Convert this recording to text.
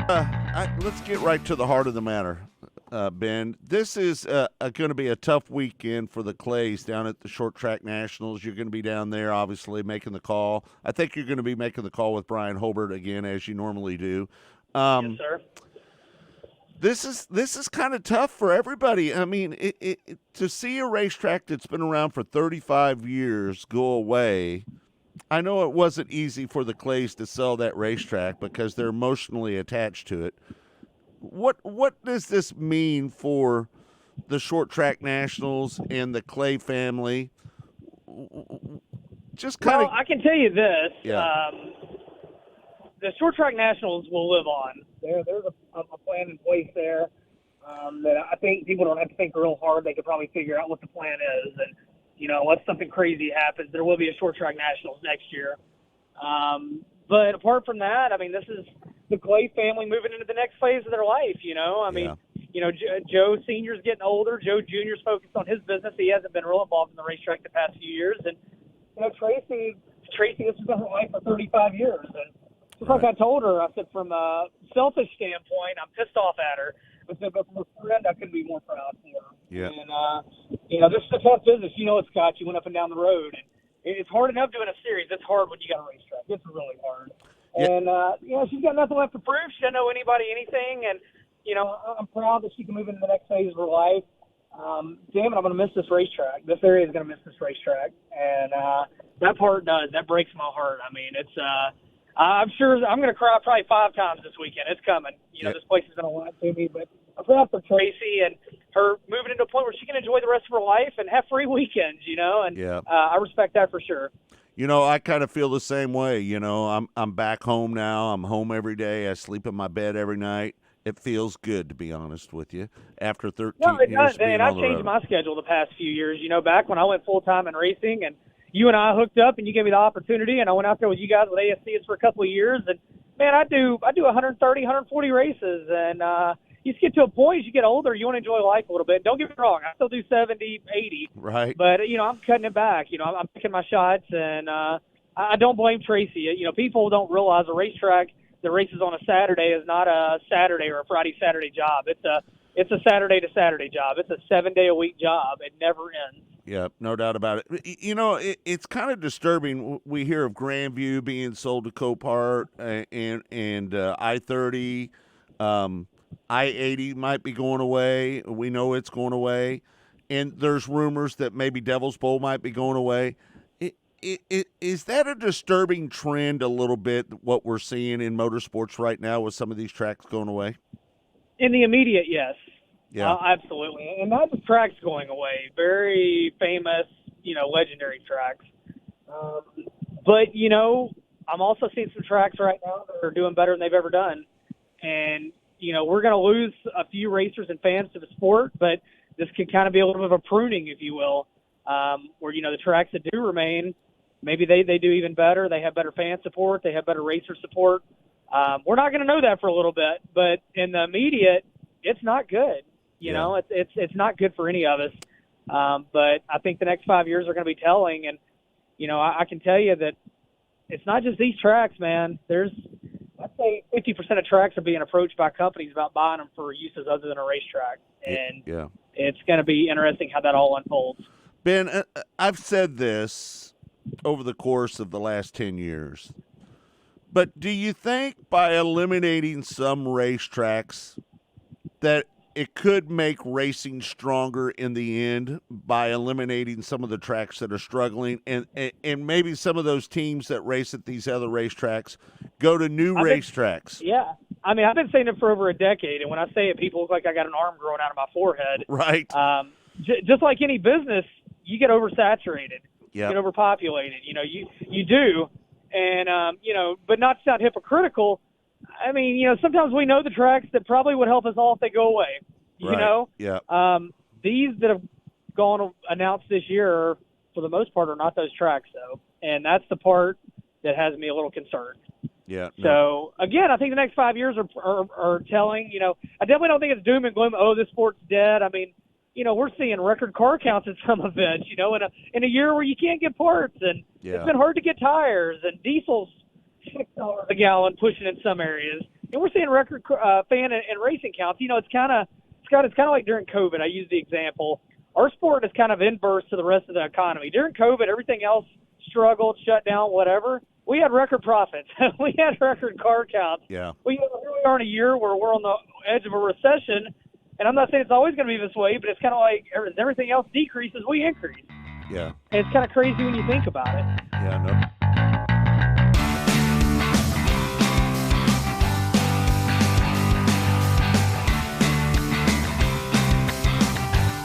Let's get right to the heart of the matter, Ben. This is going to be a tough weekend for the Clays down at the Short Track Nationals. You're going to be down there, obviously, making the call. I think you're going to be making the call with Brian Holbert again, as you normally do. Yes, sir. This is kind of tough for everybody. I mean, to see a racetrack that's been around for 35 years go away. I know it wasn't easy for the Clays to sell that racetrack because they're emotionally attached to it. What does this mean for the Short Track Nationals and the Clay family? Just kind of. Well, I can tell you this. Yeah. The Short Track Nationals will live on. There's a plan in place there that I think people don't have to think real hard. They could probably figure out what the plan is. And, unless something crazy happens, there will be a Short Track Nationals next year. But apart from that, I mean, this is the Clay family moving into the next phase of their life, Joe Sr.'s getting older. Joe Jr.'s focused on his business. He hasn't been real involved in the racetrack the past few years. And, Tracy, this has been her life for 35 years. And just like I told her, I said, from a selfish standpoint, I'm pissed off at her. But from a friend, I couldn't be more proud for her. Yeah. And, this is a tough business. It's Scott. You went up and down the road. And it's hard enough doing a series. It's hard when you got a racetrack. It's really hard. Yeah. And, she's got nothing left to prove. She doesn't know anybody anything. And, I'm proud that she can move into the next phase of her life. Damn it, I'm going to miss this racetrack. This area is going to miss this racetrack. And that part does. That breaks my heart. I mean, it's I'm sure I'm going to cry probably 5 times this weekend. It's coming. This place is going to lie to me. But I'm proud for Tracy and her moving into a point where she can enjoy the rest of her life and have free weekends, And Yeah. I respect that for sure. I kind of feel the same way. I'm back home now. I'm home every day. I sleep in my bed every night. It feels good, to be honest with you, after 13 it years does. being And on I've the changed road. my schedule the past few years. Back when I went full-time in racing and you and I hooked up and you gave me the opportunity and I went out there with you guys with ASCs for a couple of years. And, man, I do 130, 140 races. And you just get to a point as you get older, you want to enjoy life a little bit. Don't get me wrong. I still do 70, 80. Right. But, I'm cutting it back. I'm picking my shots. And I don't blame Tracy. People don't realize a racetrack that races on a Saturday is not a Saturday or a Friday-Saturday job. It's a Saturday to Saturday job. It's a 7-day-a-week job. It never ends. Yeah, no doubt about it. It's kind of disturbing. We hear of Grandview being sold to Copart and I-30. I-80 might be going away. We know it's going away. And there's rumors that maybe Devil's Bowl might be going away. Is that a disturbing trend a little bit, what we're seeing in motorsports right now with some of these tracks going away? In the immediate, yes. Yeah. Absolutely. And not just tracks going away. Very famous, legendary tracks. But, I'm also seeing some tracks right now that are doing better than they've ever done. And, we're going to lose a few racers and fans to the sport, but this could kind of be a little bit of a pruning, if you will, where, the tracks that do remain, maybe they do even better. They have better fan support. They have better racer support. We're not going to know that for a little bit, but in the immediate, it's not good. It's not good for any of us. But I think the next 5 years are going to be telling. And, I can tell you that it's not just these tracks, man. I'd say 50% of tracks are being approached by companies about buying them for uses other than a racetrack. And It's going to be interesting how that all unfolds. Ben, I've said this over the course of the last 10 years, but do you think by eliminating some racetracks that it could make racing stronger in the end by eliminating some of the tracks that are struggling, and maybe some of those teams that race at these other racetracks go to new racetracks? Yeah. I mean, I've been saying it for over a decade, and when I say it, people look like I got an arm growing out of my forehead. Right. Just like any business, you get oversaturated. Yep. You get overpopulated. You do. And, but not to sound hypocritical, I mean, sometimes we know the tracks that probably would help us all if they go away. Right. Yeah. These that have gone announced this year, for the most part, are not those tracks, though. And that's the part that has me a little concerned. Yeah. So, again, I think the next 5 years are telling. I definitely don't think it's doom and gloom. Oh, this sport's dead. I mean, we're seeing record car counts at some events, in a year where you can't get parts. And It's been hard to get tires. And diesel's $6 a gallon pushing in some areas. and we're seeing record fan and racing counts. You know, it's kind of like during COVID. I use the example. Our sport is kind of inverse to the rest of the economy. During COVID, everything else struggled, shut down, whatever. We had record profits. We had record car counts. Yeah. Here we are in a year where we're on the edge of a recession, and I'm not saying it's always going to be this way, but it's kind of like everything else decreases, we increase. Yeah. And it's kind of crazy when you think about it. Yeah, no.